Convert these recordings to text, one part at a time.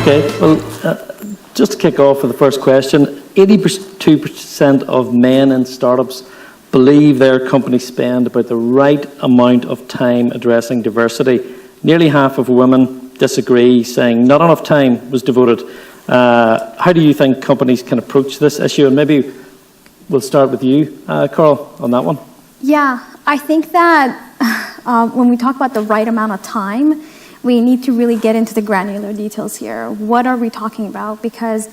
Okay, well, just to kick off with the first question, 82% of men in startups believe their companies spend about the right amount of time addressing diversity. Nearly half of women disagree, saying not enough time was devoted. How do you think companies can approach this issue? And maybe we'll start with you, Carl, on that one. Yeah, I think that when we talk about the right amount of time, we need to really get into the granular details here. What are we talking about? Because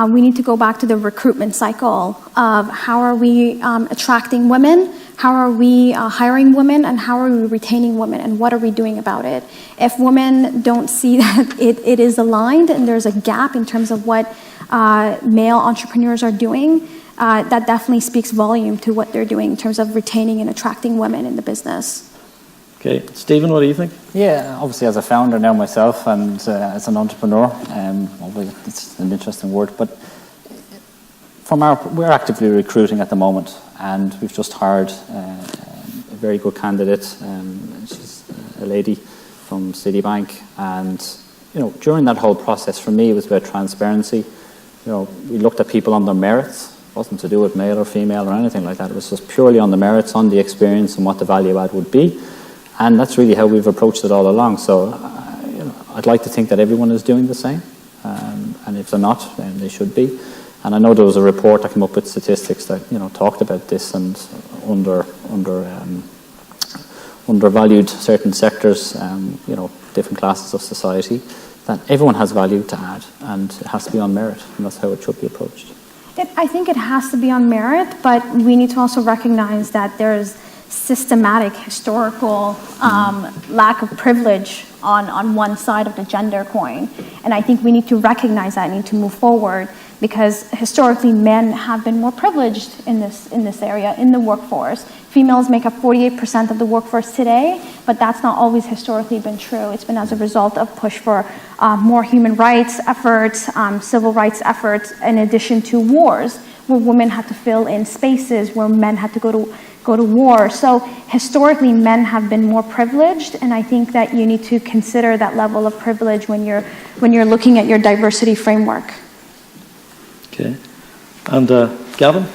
we need to go back to the recruitment cycle of how are we attracting women, how are we hiring women, and how are we retaining women, and what are we doing about it? If women don't see that it is aligned and there's a gap in terms of what male entrepreneurs are doing, that definitely speaks volume to what they're doing in terms of retaining and attracting women in the business. Okay, Stephen, what do you think? Yeah, obviously as a founder now myself and as an entrepreneur, it's an interesting word, but we're actively recruiting at the moment, and we've just hired a very good candidate. She's a lady from Citibank, and during that whole process, for me, it was about transparency. We looked at people on their merits. It wasn't to do with male or female or anything like that. It was just purely on the merits, on the experience, and what the value add would be. And that's really how we've approached it all along. So, I'd like to think that everyone is doing the same. And if they're not, then they should be. And I know there was a report that came up with statistics that, talked about this and undervalued certain sectors, different classes of society, that everyone has value to add, and it has to be on merit, and that's how it should be approached. I think it has to be on merit, but we need to also recognize that there's systematic, historical lack of privilege on one side of the gender coin. And I think we need to recognize that and need to move forward, because historically men have been more privileged in this area, in the workforce. Females make up 48% of the workforce today, but that's not always historically been true. It's been as a result of push for more human rights efforts, civil rights efforts, in addition to wars, where women had to fill in spaces, where men had to go to war. So historically, men have been more privileged, and I think that you need to consider that level of privilege when you're looking at your diversity framework. Okay, and Gavin?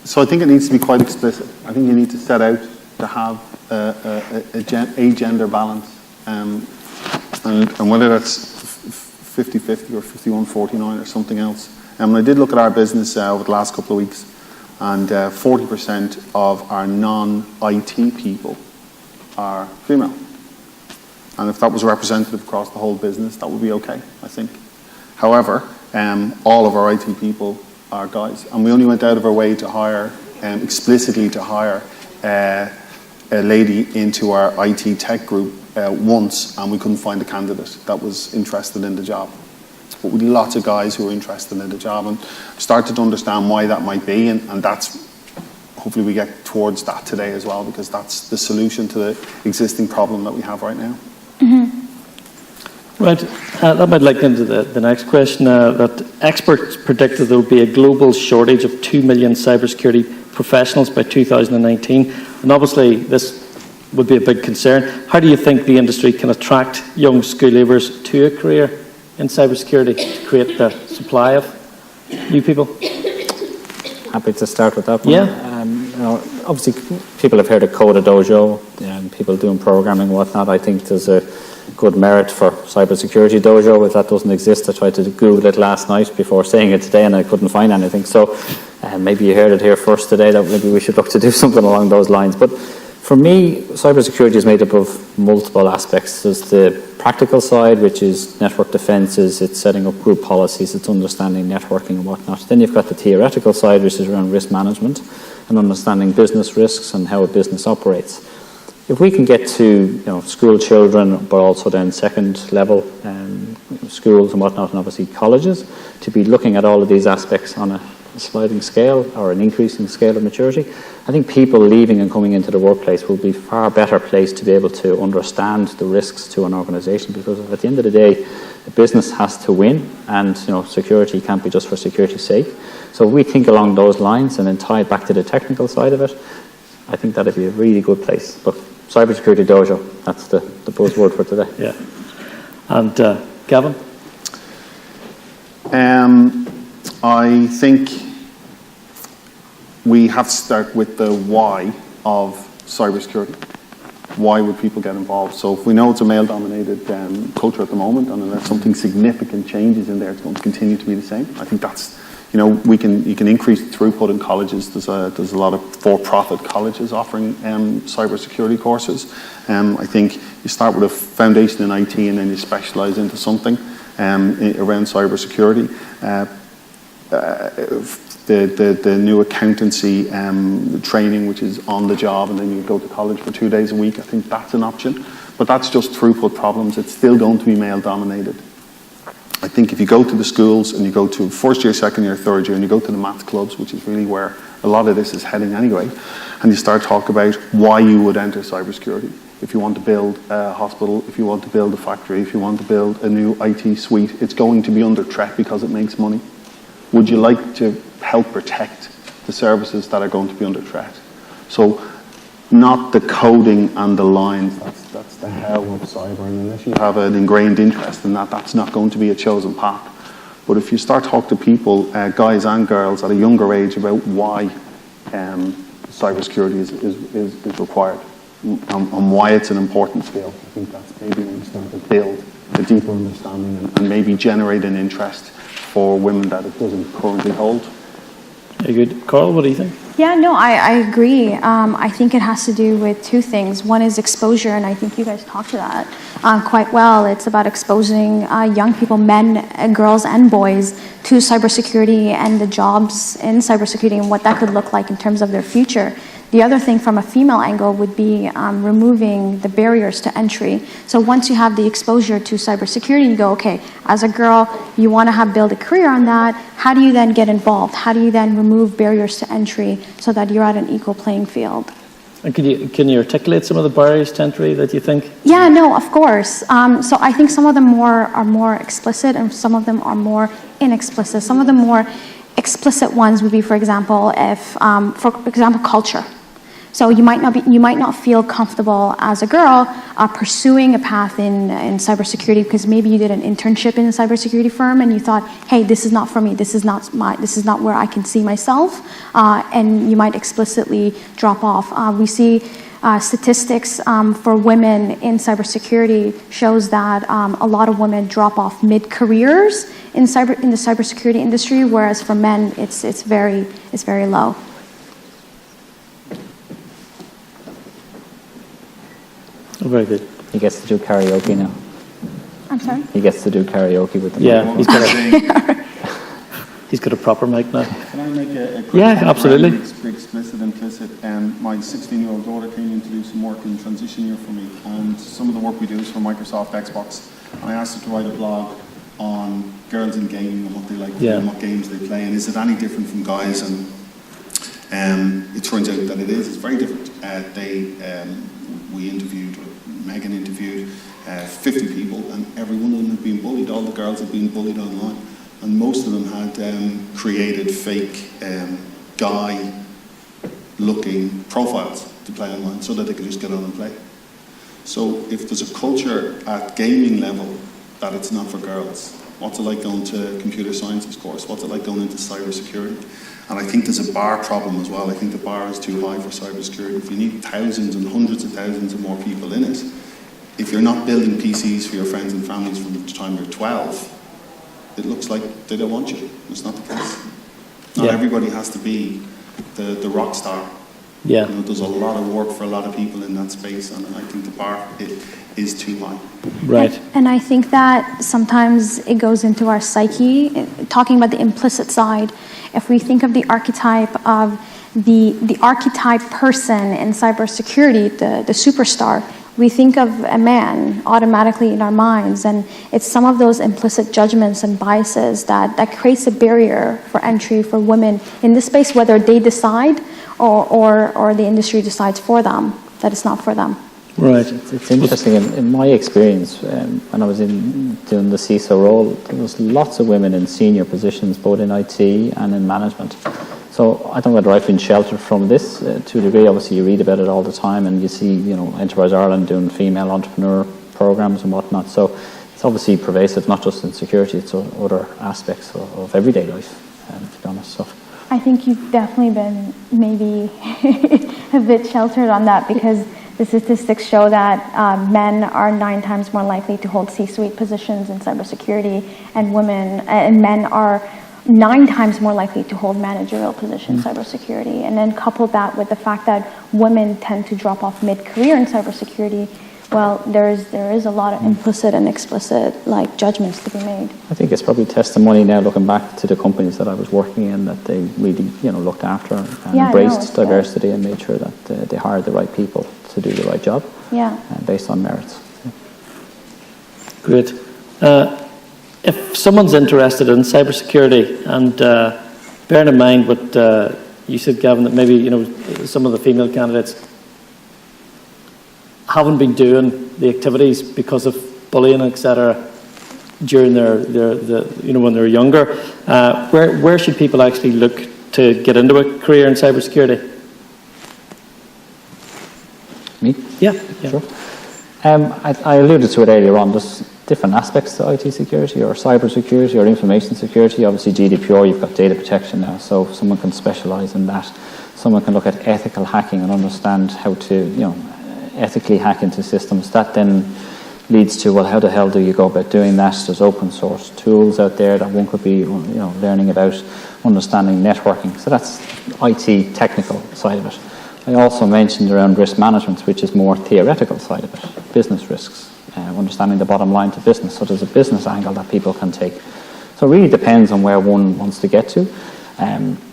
So I think it needs to be quite explicit. I think you need to set out to have a gender balance, and whether that's 50-50 or 51-49 or something else. And I did look at our business over the last couple of weeks, and 40% of our non-IT people are female. And if that was representative across the whole business, that would be okay, I think. However, all of our IT people are guys. And we only went out of our way to hire, explicitly to hire a lady into our IT tech group once, and we couldn't find a candidate that was interested in the job. But we had lots of guys who were interested in the job, and started to understand why that might be, and that's, hopefully we get towards that today as well, because that's the solution to the existing problem that we have right now. Mm-hmm. Right, that might link into the next question, that experts predicted there will be a global shortage of 2 million cybersecurity professionals by 2019, and obviously this would be a big concern. How do you think the industry can attract young school leavers to a career in cybersecurity to create the supply of new people? Happy to start with that one. Yeah. Obviously, people have heard of Code Dojo, and people doing programming and whatnot. I think there's a good merit for CyberSecurity Dojo. If that doesn't exist, I tried to Google it last night before saying it today, and I couldn't find anything. So maybe you heard it here first today, that maybe we should look to do something along those lines. But for me, cybersecurity is made up of multiple aspects. There's the practical side, which is network defenses, it's setting up group policies, it's understanding networking and whatnot. Then you've got the theoretical side, which is around risk management and understanding business risks and how a business operates. If we can get to school children, but also then second level schools and whatnot, and obviously colleges, to be looking at all of these aspects on a sliding scale or an increasing scale of maturity, I think people leaving and coming into the workplace will be far better placed to be able to understand the risks to an organisation, because at the end of the day, the business has to win, and security can't be just for security's sake. So if we think along those lines and then tie it back to the technical side of it, I think that'd be a really good place. But CyberSecurity Dojo, that's the buzzword for today. Yeah. And Gavin? I think we have to start with the why of cybersecurity. Why would people get involved? So if we know it's a male-dominated culture at the moment, and unless something significant changes in there, it's going to continue to be the same. I think that's, you can increase throughput in colleges. There's a lot of for-profit colleges offering cybersecurity courses. I think you start with a foundation in IT and then you specialise into something around cybersecurity. The new accountancy training, which is on the job, and then you go to college for 2 days a week. I think that's an option, but that's just throughput problems. It's still going to be male dominated. I think if you go to the schools and you go to first year, second year, third year, and you go to the maths clubs, which is really where a lot of this is heading anyway, and you start talking about why you would enter cybersecurity. If you want to build a hospital, if you want to build a factory, if you want to build a new IT suite, it's going to be under threat because it makes money. Would you like to help protect the services that are going to be under threat? So not the coding and the lines, that's the hell of cyber, and unless you have an ingrained interest in that, that's not going to be a chosen path. But if you start talking to people, guys and girls, at a younger age about why cybersecurity is required and why it's an important skill, I think that's maybe when you start to build a deeper understanding and maybe generate an interest for women that it doesn't currently hold. Very good. Carl, what do you think? Yeah, no, I agree. I think it has to do with two things. One is exposure, and I think you guys talked to that quite well. It's about exposing young people, men, girls, and boys, to cybersecurity and the jobs in cybersecurity and what that could look like in terms of their future. The other thing from a female angle would be removing the barriers to entry. So once you have the exposure to cybersecurity, you go, okay, as a girl, you want to build a career on that. How do you then get involved? How do you then remove barriers to entry so that you're at an equal playing field? And can you articulate some of the barriers to entry that you think? Yeah, no, of course. So I think some of them are more explicit and some of them are more inexplicit. Some of the more explicit ones would be, for example, culture. So you might not feel comfortable as a girl pursuing a path in cybersecurity because maybe you did an internship in a cybersecurity firm and you thought, hey, this is not for me. This is not where I can see myself, and you might explicitly drop off. We see statistics for women in cybersecurity shows that a lot of women drop off mid-careers in the cybersecurity industry, whereas for men it's very low. Oh, very good. He gets to do karaoke now. I'm sorry? He gets to do karaoke with them. Yeah, he's got a proper mic now. Can I make a quick Yeah, absolutely. explicit, implicit? My 16-year-old daughter came in to do some work in transition year for me, and some of the work we do is for Microsoft Xbox. And I asked her to write a blog on girls in gaming and what they like to do and what games they play, and is it any different from guys? And it turns out that it is. It's very different. Megan interviewed 50 people, and every one of them had been bullied. All the girls had been bullied online, and most of them had created fake guy-looking profiles to play online so that they could just get on and play. So if there's a culture at gaming level that it's not for girls, what's it like going to a computer sciences course? What's it like going into cybersecurity? And I think there's a bar problem as well. I think the bar is too high for cybersecurity. If you need thousands and hundreds of thousands of more people in it, if you're not building PCs for your friends and families from the time you're 12, it looks like they don't want you. It's not the case. Not everybody has to be the rock star. Yeah. There's a lot of work for a lot of people in that space, and I think the bar is too high. Right. And I think that sometimes it goes into our psyche, talking about the implicit side. If we think of the archetype of the archetype person in cybersecurity, the superstar, we think of a man automatically in our minds, and it's some of those implicit judgments and biases that creates a barrier for entry for women in this space, whether they decide or the industry decides for them that it's not for them. Right. It's interesting. In my experience, when I was doing the CISO role, there was lots of women in senior positions, both in IT and in management. So I don't know whether I've been sheltered from this to a degree. Obviously, you read about it all the time, and you see, Enterprise Ireland doing female entrepreneur programs and whatnot. So it's obviously pervasive, not just in security, it's other aspects of everyday life, to be honest. So I think you've definitely been maybe a bit sheltered on that, because the statistics show that men are 9 times more likely to hold C-suite positions in cybersecurity, and men are 9 times more likely to hold managerial positions in cybersecurity. And then couple that with the fact that women tend to drop off mid-career in cybersecurity, well, there is a lot of implicit and explicit judgments to be made. I think it's probably testimony now, looking back to the companies that I was working in, that they really, looked after and embraced diversity and made sure that they hired the right people to do the right job. Yeah. Based on merits. Great. If someone's interested in cybersecurity, and bearing in mind what you said, Gavin, that maybe some of the female candidates haven't been doing the activities because of bullying, etc., during their when they're younger, where should people actually look to get into a career in cybersecurity? Me? Yeah. Sure. I alluded to it earlier on. There's different aspects to IT security or cyber security or information security. Obviously GDPR, you've got data protection now, so someone can specialize in that. Someone can look at ethical hacking and understand how to ethically hack into systems. That then leads to, well, how the hell do you go about doing that? There's open source tools out there that one could be learning about, understanding networking. So that's IT technical side of it. I also mentioned around risk management, which is more theoretical side of it, business risks, understanding the bottom line to business. So there's a business angle that people can take. So it really depends on where one wants to get to.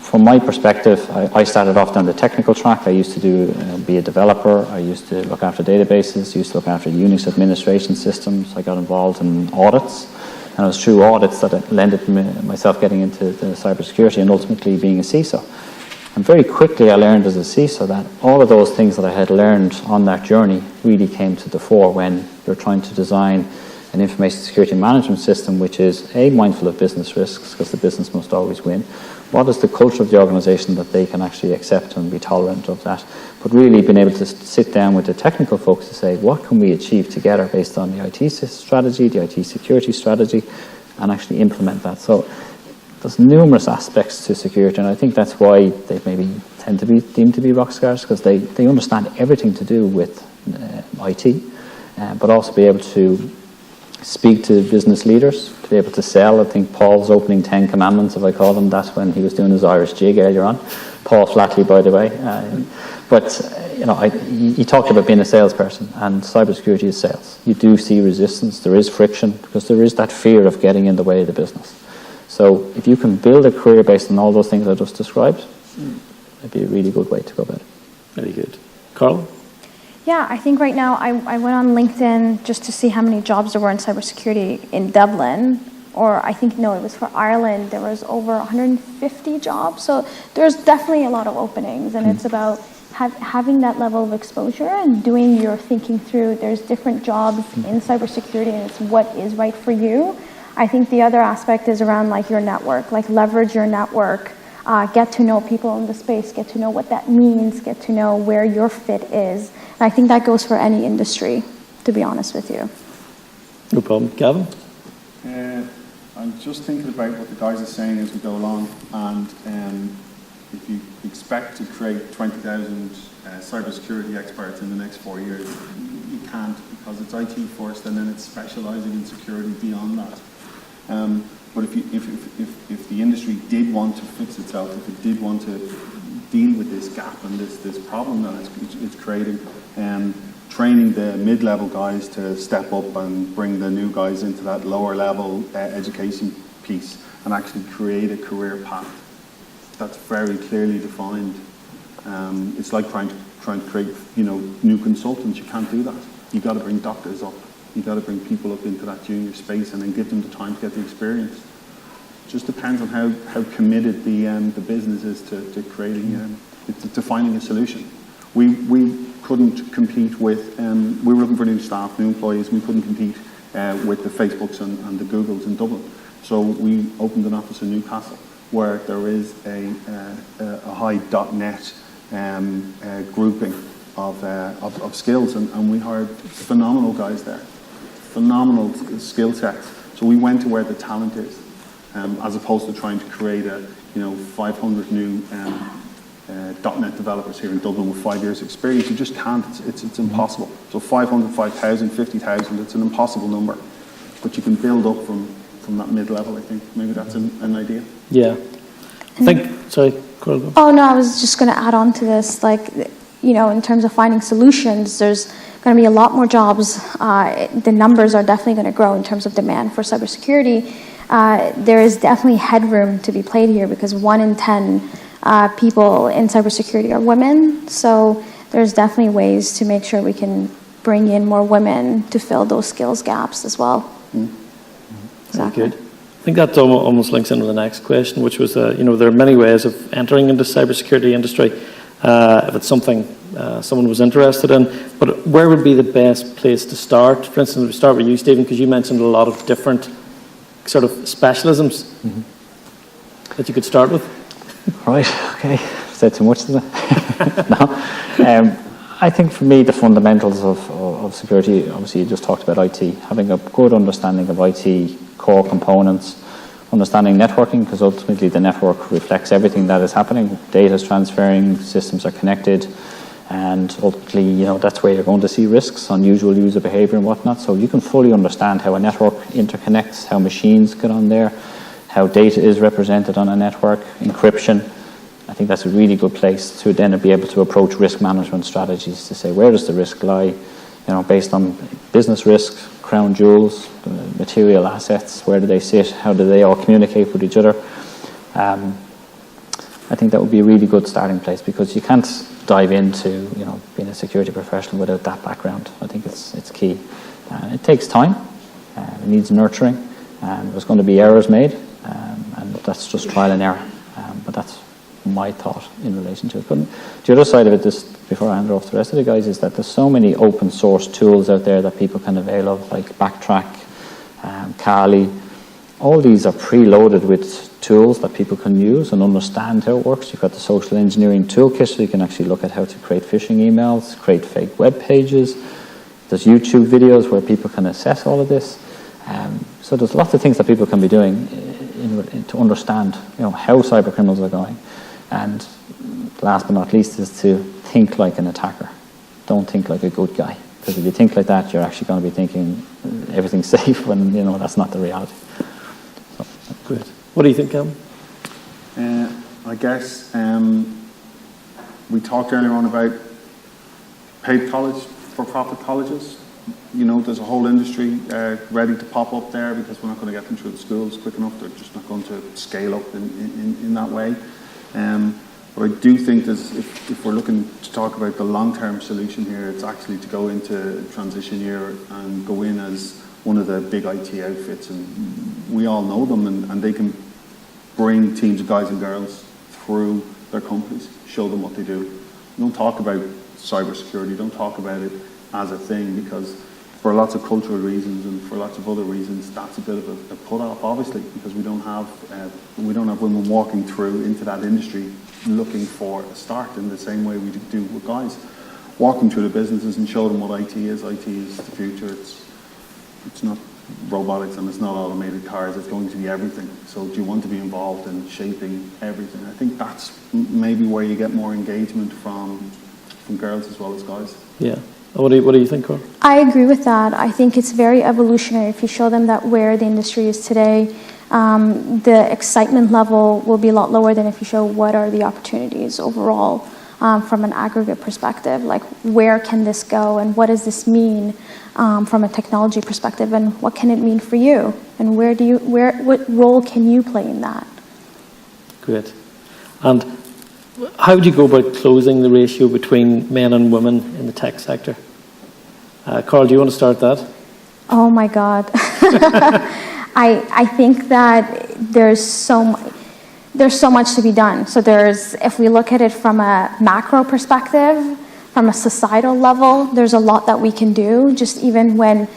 From my perspective, I started off down the technical track. I used to be a developer. I used to look after databases, used to look after Unix administration systems. I got involved in audits. And it was through audits that it lended myself getting into the cybersecurity and ultimately being a CISO. And very quickly I learned as a CISO that all of those things that I had learned on that journey really came to the fore when you're trying to design an information security management system which is mindful of business risks, because the business must always win. What is the culture of the organisation that they can actually accept and be tolerant of that? But really being able to sit down with the technical folks to say, what can we achieve together based on the IT strategy, the IT security strategy, and actually implement that. So there's numerous aspects to security, and I think that's why they maybe tend to be deemed to be rock stars, because they understand everything to do with IT, but also be able to speak to business leaders, to be able to sell. I think Paul's opening 10 commandments, if I call them that, when he was doing his Irish jig earlier on. Paul Flatley, by the way. He talked about being a salesperson, and cybersecurity is sales. You do see resistance, there is friction, because there is that fear of getting in the way of the business. So if you can build a career based on all those things I just described, it'd be a really good way to go about it. Very good. Carl? Yeah, I think right now I went on LinkedIn just to see how many jobs there were in cybersecurity in Dublin, or I think, no, it was for Ireland. There was over 150 jobs. So there's definitely a lot of openings, and it's about having that level of exposure and doing your thinking through. There's different jobs in cybersecurity, and it's what is right for you. I think the other aspect is around your network, leverage your network, get to know people in the space, get to know what that means, get to know where your fit is. And I think that goes for any industry, to be honest with you. No problem. Gavin? I'm just thinking about what the guys are saying as we go along, and if you expect to create 20,000 cybersecurity experts in the next 4 years, you can't, because it's IT first and then it's specialising in security beyond that. But if the industry did want to fix itself, if it did want to deal with this gap and this problem that it's creating, training the mid-level guys to step up and bring the new guys into that lower level education piece and actually create a career path that's very clearly defined. It's like trying to create new consultants. You can't do that. You've got to bring doctors up. You've got to bring people up into that junior space and then give them the time to get the experience. It just depends on how committed the business is to creating, to finding a solution. We couldn't compete with, we were looking for new staff, new employees. We couldn't compete with the Facebooks and the Googles in Dublin. So we opened an office in Newcastle where there is a high .NET grouping of skills, and we hired phenomenal guys there. phenomenal skill sets. So we went to where the talent is, as opposed to trying to create 500 new .NET developers here in Dublin with 5 years experience. You just can't, it's impossible. So 500, 5,000, 50,000, it's an impossible number. But you can build up from that mid-level, I think. Maybe that's an idea. Yeah. Sorry, Coral, go. Oh, no, I was just going to add on to this. In terms of finding solutions, there's going to be a lot more jobs. The numbers are definitely going to grow in terms of demand for cybersecurity. There is definitely headroom to be played here because 1 in 10 people in cybersecurity are women. So there's definitely ways to make sure we can bring in more women to fill those skills gaps as well. Exactly. Very good. I think that almost links into the next question, which was, there are many ways of entering into the cybersecurity industry if it's something someone was interested in. But where would be the best place to start? For instance, we start with you, Stephen, because you mentioned a lot of different sort of specialisms that you could start with. Right, okay. Said too much, did I? No. I think for me, the fundamentals of security, obviously you just talked about IT, having a good understanding of IT core components, understanding networking, because ultimately the network reflects everything that is happening. Data is transferring, systems are connected, and ultimately, that's where you're going to see risks, unusual user behavior and whatnot. So you can fully understand how a network interconnects, how machines get on there, how data is represented on a network, encryption. I think that's a really good place to then be able to approach risk management strategies to say, where does the risk lie, based on business risk, crown jewels, material assets, where do they sit, how do they all communicate with each other. I think that would be a really good starting place because you can't dive into being a security professional without that background. I think it's key. It takes time, it needs nurturing, there's going to be errors made, and that's just trial and error. But that's my thought in relation to it. But the other side of it, just before I hand it off to the rest of the guys, is that there's so many open source tools out there that people can avail of, like Backtrack, Kali. All these are preloaded with tools that people can use and understand how it works. You've got the social engineering toolkit, so you can actually look at how to create phishing emails, create fake web pages. There's YouTube videos where people can assess all of this. So there's lots of things that people can be doing to understand, how cyber criminals are going. And last but not least is to think like an attacker. Don't think like a good guy. Because if you think like that, you're actually going to be thinking everything's safe when, that's not the reality. So. Great. What do you think, Gavin? I guess we talked earlier on about paid college, for-profit colleges. There's a whole industry ready to pop up there because we're not going to get them through the schools quick enough. They're just not going to scale up in that way. But I do think if we're looking to talk about the long-term solution here, it's actually to go into transition year and go in as one of the big IT outfits. And we all know them, and they can bring teams of guys and girls through their companies, show them what they do. Don't talk about cybersecurity, don't talk about it as a thing, because for lots of cultural reasons and for lots of other reasons, that's a bit of a put-off, obviously, because we don't have women walking through into that industry looking for a start in the same way we do with guys. Walk them through the businesses and show them what IT is. IT is the future. It's not robotics and it's not automated cars. It's going to be everything. So do you want to be involved in shaping everything? I think that's maybe where you get more engagement from girls as well as guys. Yeah. What do you think, Cor? I agree with that. I think it's very evolutionary. If you show them that where the industry is today, the excitement level will be a lot lower than if you show what are the opportunities overall from an aggregate perspective. Like, where can this go and what does this mean from a technology perspective, and what can it mean for you? And what role can you play in that? Great. And how would you go about closing the ratio between men and women in the tech sector? Carl, do you want to start that? Oh my God. I think that there's so much to be done. So if we look at it from a macro perspective, from a societal level, there's a lot that we can do. Just even when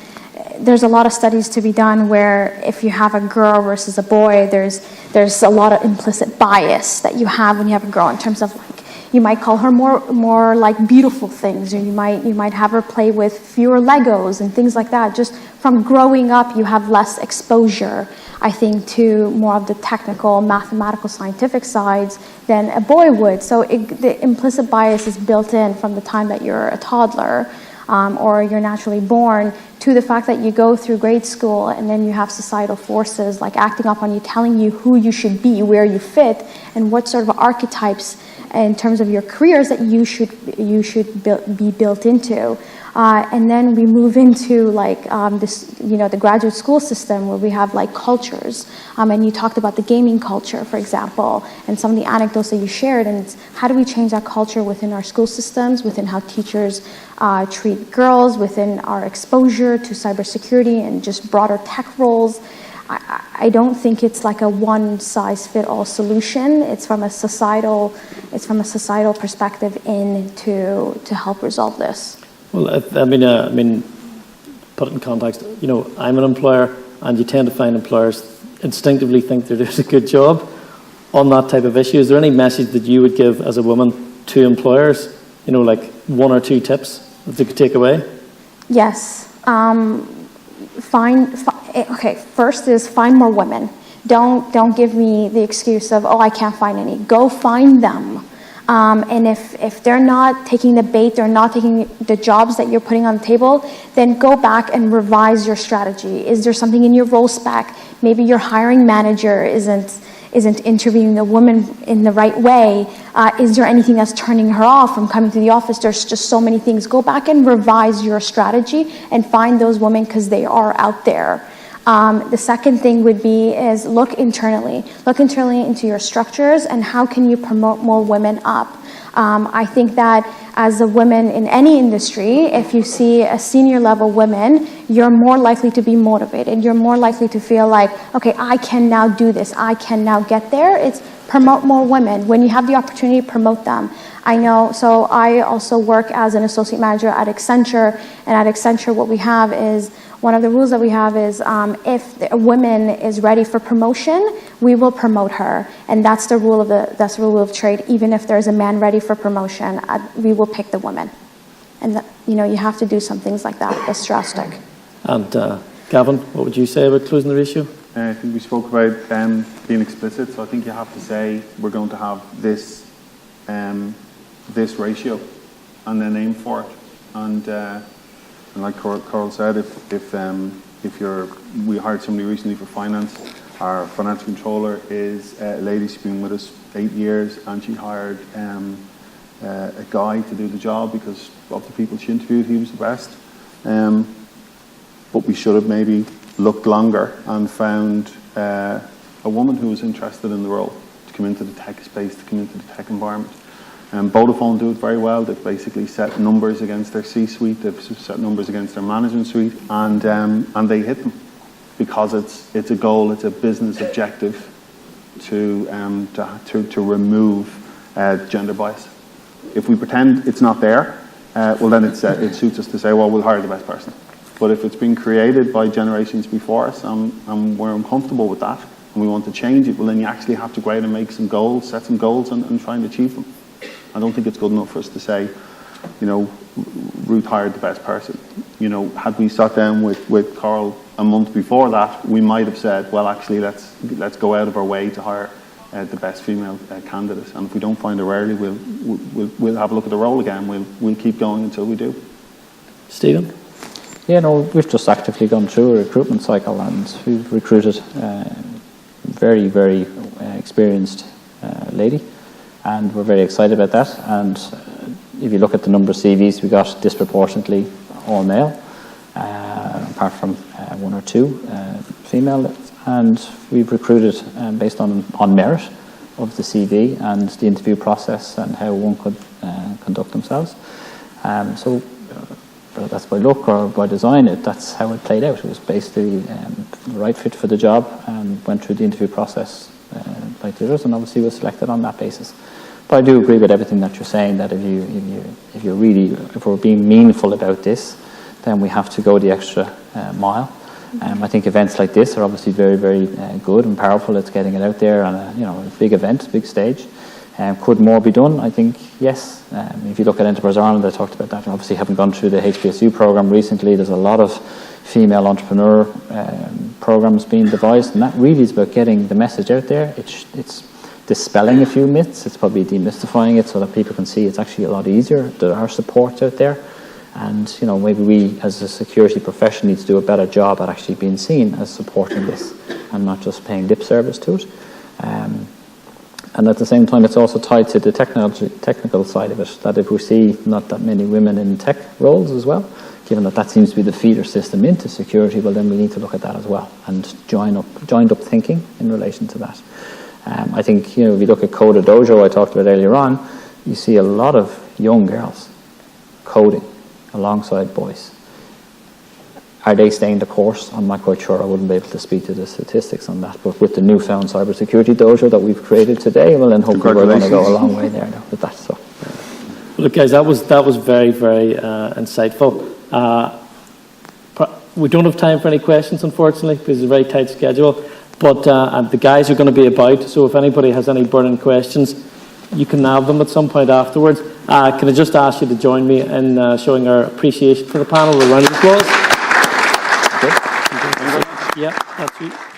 there's a lot of studies to be done where if you have a girl versus a boy, there's a lot of implicit bias that you have when you have a girl in terms of, like, You might call her more like beautiful things, or you might have her play with fewer Legos and things like that. Just from growing up, you have less exposure, I think, to more of the technical, mathematical, scientific sides than a boy would. So the implicit bias is built in from the time that you're a toddler or you're naturally born, to the fact that you go through grade school and then you have societal forces like acting up on you, telling you who you should be, where you fit, and what sort of archetypes in terms of your careers that you should be built into. And then we move into like the graduate school system, where we have like cultures. And you talked about the gaming culture, for example, and some of the anecdotes that you shared. And it's how do we change that culture within our school systems, within how teachers treat girls, within our exposure to cybersecurity and just broader tech roles. I don't think it's like a one-size-fit-all solution. It's from a societal perspective to help resolve this. Well, I mean, put it in context. I'm an employer, and you tend to find employers instinctively think they're doing a good job on that type of issue. Is there any message that you would give as a woman to employers? Like 1 or 2 tips that they could take away? Yes. First is find more women. Don't give me the excuse of, I can't find any. Go find them. And if they're not taking the bait, they're not taking the jobs that you're putting on the table, then go back and revise your strategy. Is there something in your role spec? Maybe your hiring manager isn't interviewing the woman in the right way. Is there anything that's turning her off from coming to the office? There's just so many things. Go back and revise your strategy and find those women, because they are out there. The second thing would be is look internally. Look internally into your structures and how can you promote more women up. I think that as a woman in any industry, if you see a senior level woman, you're more likely to be motivated. You're more likely to feel like, okay, I can now do this. I can now get there. It's promote more women. When you have the opportunity, promote them. I know, so I also work as an associate manager at Accenture, and at Accenture what we have is, one of the rules that we have is if a woman is ready for promotion, we will promote her, and that's the rule of trade. Even if there's a man ready for promotion, we will pick the woman, and you have to do some things like that. That's drastic. And Gavin, what would you say about closing the ratio? I think we spoke about being explicit, so I think you have to say we're going to have this ratio, and then aim for it. And like Carl said, we hired somebody recently for finance. Our financial controller is a lady. She's been with us 8 years, and she hired a guy to do the job because of the people she interviewed. He was the best. But we should have maybe looked longer and found a woman who was interested in the role to come into the tech space, to come into the tech environment. Vodafone do it very well. They've basically set numbers against their C-suite, they've set numbers against their management suite, and they hit them because it's a goal, it's a business objective to remove gender bias. If we pretend it's not there, well then it suits us to say, well, we'll hire the best person. But if it's been created by generations before us and we're uncomfortable with that and we want to change it, well then you actually have to go out and make some goals, set some goals and try and achieve them. I don't think it's good enough for us to say, Ruth hired the best person. Had we sat down with Carl a month before that, we might have said, well, actually, let's go out of our way to hire the best female candidate. And if we don't find her early, we'll have a look at the role again. We'll keep going until we do. Stephen? Yeah, no, we've just actively gone through a recruitment cycle, and we've recruited a very, very experienced lady. And we're very excited about that. And if you look at the number of CVs, we got disproportionately all male, apart from 1 or 2 female. And we've recruited based on merit of the CV and the interview process and how one could conduct themselves. So whether that's by look or by design, that's how it played out. It was basically the right fit for the job and went through the interview process like the others, and obviously was selected on that basis. But I do agree with everything that you're saying, that if we're being meaningful about this, then we have to go the extra mile. I think events like this are obviously very, very good and powerful. It's getting it out there on a big event, big stage. Could more be done? I think yes. If you look at Enterprise Ireland, I talked about that. Obviously, haven't gone through the HPSU program recently. There's a lot of female entrepreneur programs being devised, and that really is about getting the message out there. It's dispelling a few myths. It's probably demystifying it so that people can see it's actually a lot easier. There are supports out there, and maybe we as a security profession need to do a better job at actually being seen as supporting this and not just paying lip service to it. And at the same time, it's also tied to the technical side of it, that if we see not that many women in tech roles as well, given that seems to be the feeder system into security, well, then we need to look at that as well and joined up thinking in relation to that. I think, if you look at Code Dojo I talked about earlier on, you see a lot of young girls coding alongside boys. Are they staying the course? I'm not quite sure. I wouldn't be able to speak to the statistics on that. But with the newfound CyberSecurity Dojo that we've created today, well, then hopefully we're going to go a long way there now with that. So, look, guys, that was very, very insightful. We don't have time for any questions, unfortunately, because it's a very tight schedule. But and the guys are going to be about, so if anybody has any burning questions, you can have them at some point afterwards. Can I just ask you to join me in showing our appreciation for the panel? A round of applause. good. Yeah, that's you.